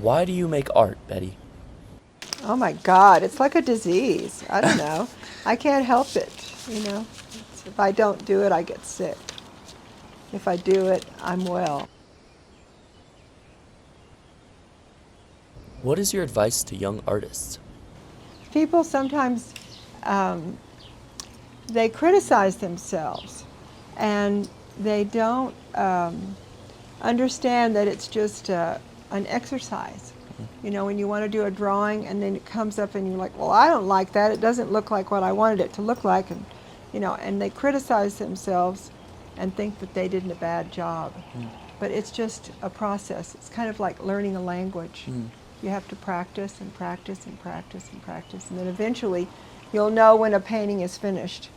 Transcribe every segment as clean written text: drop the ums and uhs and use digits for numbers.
Why do you make art, Betty? Oh my God, it's like a disease. I don't know. I can't help it, you know. If I don't do it, I get sick. If I do it, I'm well. What is your advice to young artists? People sometimes, um, they criticize themselves and they don't understand that it's just an exercise. You know, when you want to do a drawing and then it comes up and you're like, well, I don't like that. It doesn't look like what I wanted it to look like. And, you know, and they criticize themselves and think that they did a bad job. But it's just a process. It's kind of like learning a language. You have to practice and practice and practice and practice. And then eventually you'll know when a painting is finished.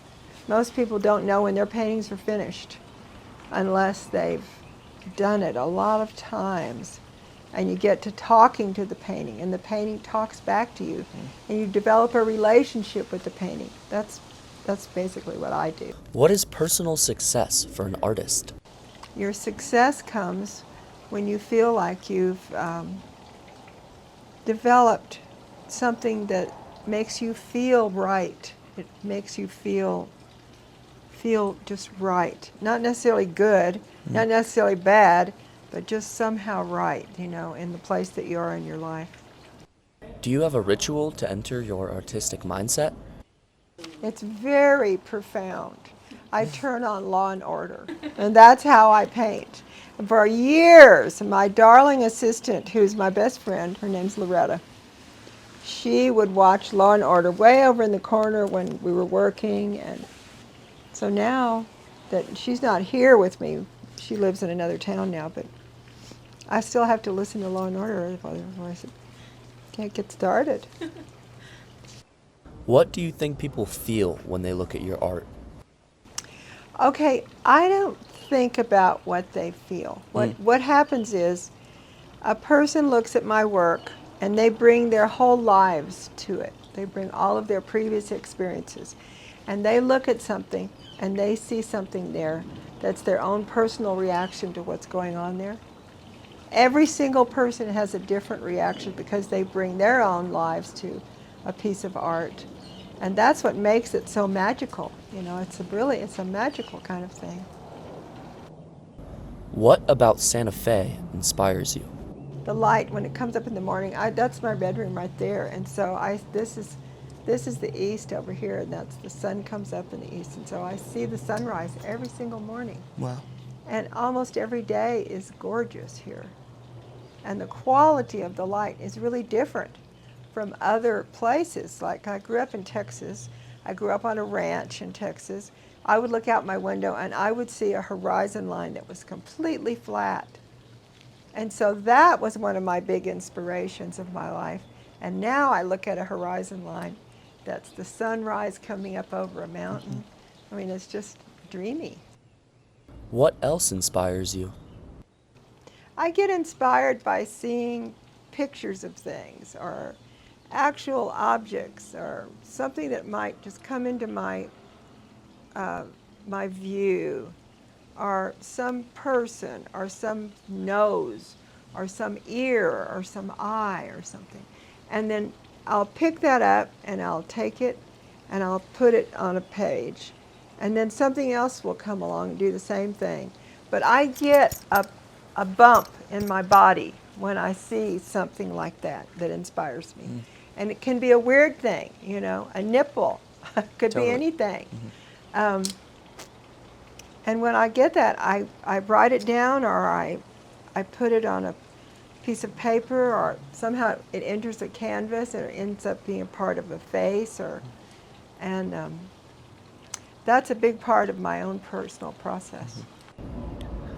Most people don't know when their paintings are finished unless they've done it a lot of times. And you get to talking to the painting, and the painting talks back to you, and you develop a relationship with the painting. That's basically what I do. What is personal success for an artist? Your success comes when you feel like you've developed something that makes you feel right. It makes you feel just right. Not necessarily good, not necessarily bad, but just somehow right, you know, in the place that you are in your life. Do you have a ritual to enter your artistic mindset? It's very profound. I turn on Law and Order, and that's how I paint. And for years, my darling assistant, who's my best friend, her name's Loretta, she would watch Law and Order way over in the corner when we were working. And so now that she's not here with me, she lives in another town now, but I still have to listen to Law and Order, otherwise I can't get started. What do you think people feel when they look at your art? Okay, I don't think about what they feel. What happens is a person looks at my work and they bring their whole lives to it. They bring all of their previous experiences. And they look at something and they see something there that's their own personal reaction to what's going on there. Every single person has a different reaction because they bring their own lives to a piece of art. And that's what makes it so magical. You know, it's a magical kind of thing. What about Santa Fe inspires you? The light, when it comes up in the morning, that's my bedroom right there. And so this is the east over here, and that's the sun comes up in the east. And so I see the sunrise every single morning. Wow. And almost every day is gorgeous here. And the quality of the light is really different from other places. Like I grew up in Texas. I grew up on a ranch in Texas. I would look out my window and I would see a horizon line that was completely flat. And so that was one of my big inspirations of my life. And now I look at a horizon line that's the sunrise coming up over a mountain. I mean, it's just dreamy. What else inspires you? I get inspired by seeing pictures of things or actual objects or something that might just come into my view, or some person or some nose or some ear or some eye or something. And then I'll pick that up and I'll take it and I'll put it on a page. And then something else will come along and do the same thing. But I get a bump in my body when I see something like that that inspires me. And it can be a weird thing, you know, a nipple. Could Totally. be anything. And when I get that, I write it down, or I put it on a piece of paper, or somehow it enters a canvas and it ends up being a part of a face, and that's a big part of my own personal process.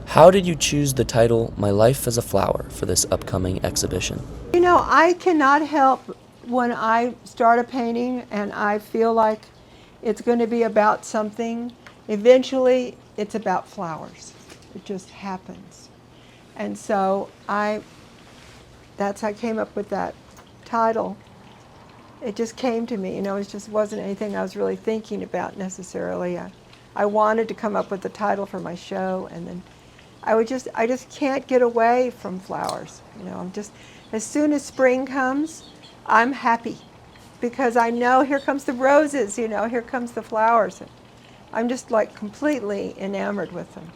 How did you choose the title My Life as a Flower for this upcoming exhibition? You know, I cannot help when I start a painting and I feel like it's going to be about something. Eventually, it's about flowers. It just happens. And so I came up with that title. It just came to me, you know, it just wasn't anything I was really thinking about necessarily. I wanted to come up with the title for my show, and then I just can't get away from flowers. As soon as spring comes, I'm happy because I know here comes the roses, here comes the flowers. I'm just like completely enamored with them.